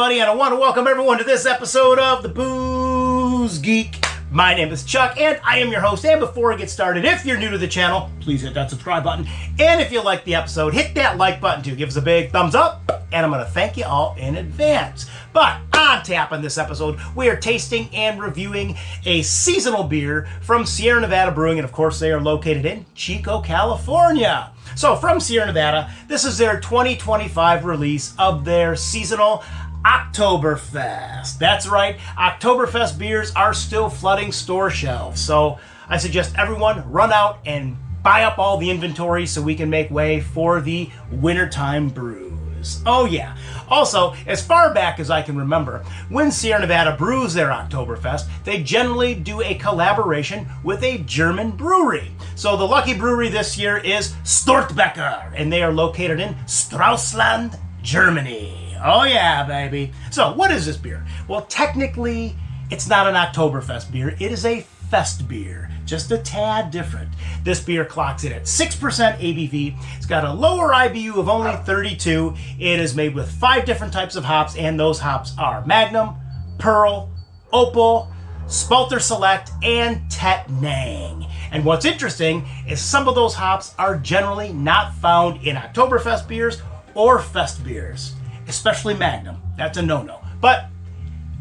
everybody, and I want to welcome everyone to this episode of the Booze Geek. My name is Chuck, and I am your host. And before I get started, if you're new to the channel, please hit that subscribe button. And if you like the episode, hit that like button too. Give us a big thumbs up, and I'm going to thank you all in advance. But on tap in this episode, we are tasting and reviewing a seasonal beer from Sierra Nevada Brewing, and of course, they are located in Chico, California. So from Sierra Nevada, this is their 2025 release of their seasonal Oktoberfest. That's right, Oktoberfest beers are still flooding store shelves. So I suggest everyone run out and buy up all the inventory so we can make way for the wintertime brews. Oh yeah. Also, as far back as I can remember, when Sierra Nevada brews their Oktoberfest, they generally do a collaboration with a German brewery. So the lucky brewery this year is STORTEBEKER, and they are located in Stralsund, Germany. Oh yeah, baby. So what is this beer? Well, technically, it's not an Oktoberfest beer. It is a fest beer, just a tad different. This beer clocks it at 6% ABV. It's got a lower IBU of only 32. It is made with 5 different types of hops, and those hops are Magnum, Pearl, Opal, Spalter Select, and Tettnang. And what's interesting is some of those hops are generally not found in Oktoberfest beers or fest beers, especially Magnum. That's a no-no. But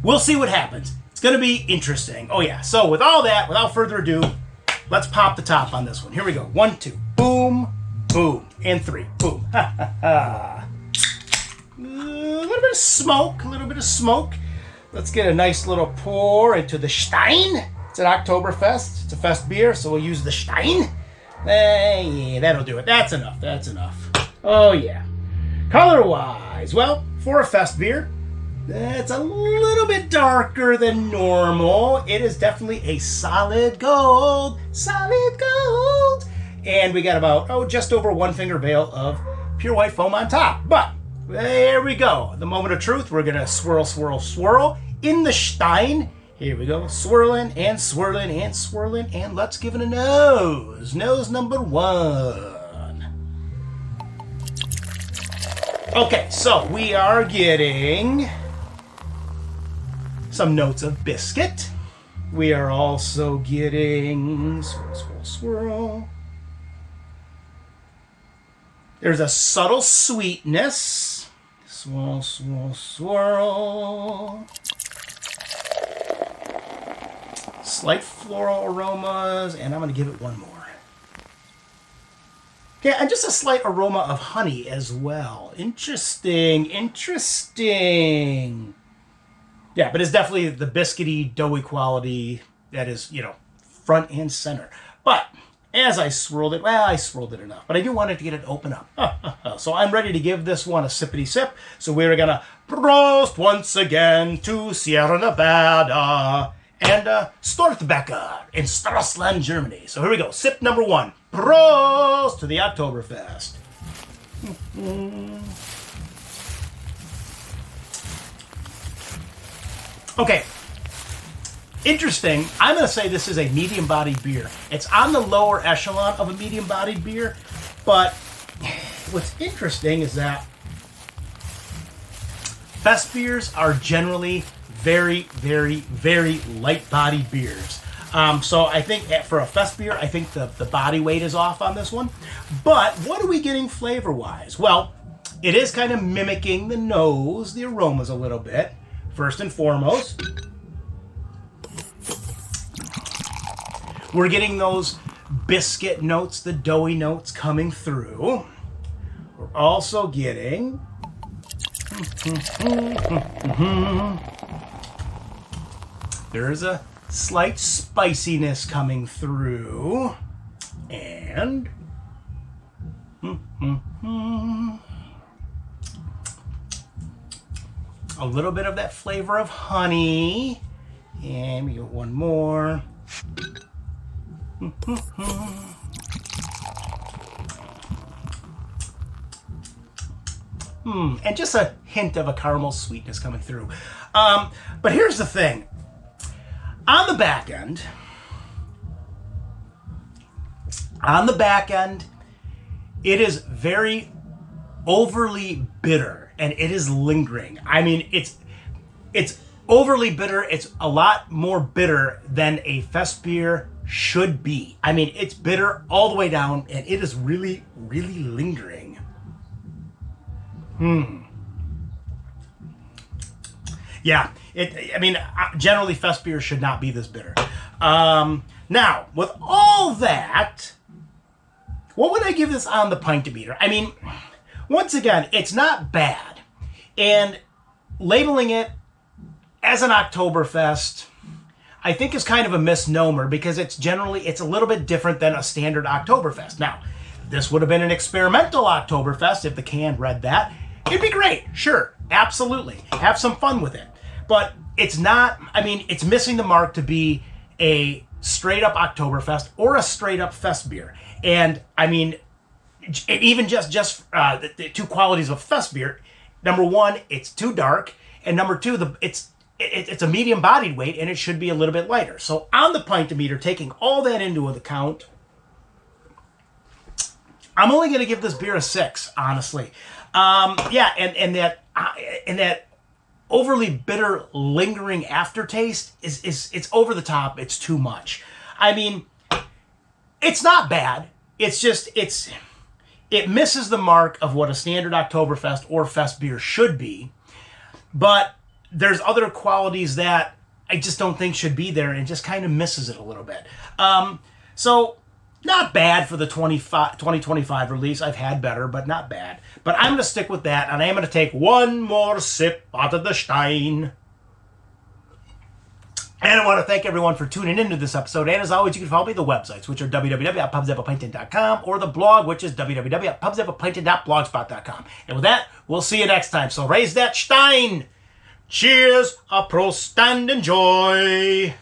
we'll see what happens. It's going to be interesting. Oh yeah, so with all that, without further ado, let's pop the top on this one. Here we go. 1, 2, boom, boom, and 3, boom. Ha ha ha. A little bit of smoke, Let's get a nice little pour into the STEIN. It's an Oktoberfest. It's a fest beer, so we'll use the STEIN. Yeah, that'll do it. That's enough. Oh yeah. Color-wise, well, for a fest beer, it's a little bit darker than normal. It is definitely a solid gold. And we got about, just over 1 finger veil of pure white foam on top. But there we go. The moment of truth, we're going to swirl in the STEIN. Here we go, swirling, and let's give it a nose. Nose number 1. Okay, so we are getting some notes of biscuit. We are also getting swirl. There's a subtle sweetness. Swirl. Slight floral aromas, and I'm going to give it one more. Yeah, and just a slight aroma of honey as well. Interesting. Yeah, but it's definitely the biscuity, doughy quality that is, front and center. But as I swirled it, I swirled it enough, but I do want it to get it open up. So I'm ready to give this one a sippity sip. So we're going to PROST once again to Sierra Nevada and STORTEBEKER in Stralsund, Germany. So here we go. Sip number 1. Prost to the Oktoberfest. Okay. Interesting. I'm going to say this is a medium-bodied beer. It's on the lower echelon of a medium-bodied beer, but what's interesting is that fest beers are generally very, very, very light-bodied beers. So I think for a fest beer, I think the body weight is off on this one. But what are we getting flavor-wise? Well, it is kind of mimicking the nose, the aromas a little bit. First and foremost, we're getting those biscuit notes, the doughy notes coming through. We're also getting there's a slight spiciness coming through, and a little bit of that flavor of honey, and we get one more. And just a hint of a caramel sweetness coming through. But here's the thing. On the back end, it is very overly bitter, and it is lingering. I mean, it's overly bitter. It's a lot more bitter than a fest beer should be. I mean, it's bitter all the way down, and it is really, really lingering. Yeah, I mean, generally fest beer should not be this bitter. Now, with all that, what would I give this on the pint-o-meter? I mean, once again, it's not bad. And labeling it as an Oktoberfest, I think is kind of a misnomer because it's a little bit different than a standard Oktoberfest. Now, this would have been an experimental Oktoberfest if the can read that. It'd be great, sure, absolutely. Have some fun with it. But it's not, I mean, it's missing the mark to be a straight up Oktoberfest or a straight up fest beer. And I mean, even just the two qualities of fest beer. Number one, it's too dark, and number two, it's a medium bodied weight, and it should be a little bit lighter. So on the pint-o-meter, taking all that into account, I'm only going to give this beer a 6, honestly. Yeah, and that overly bitter, lingering aftertaste it's over the top. It's too much. I mean, it's not bad. It's just it misses the mark of what a standard Oktoberfest or fest beer should be. But there's other qualities that I just don't think should be there, and it just kind of misses it a little bit. So not bad for the 2025 release. I've had better, but not bad. But I'm going to stick with that, and I am going to take one more sip out of the Stein. And I want to thank everyone for tuning into this episode. And as always, you can follow me at the websites, which are www.pubsapapinton.com, or the blog, which is www.pubsapapinton.blogspot.com. And with that, we'll see you next time. So raise that Stein. Cheers, a prost, and enjoy.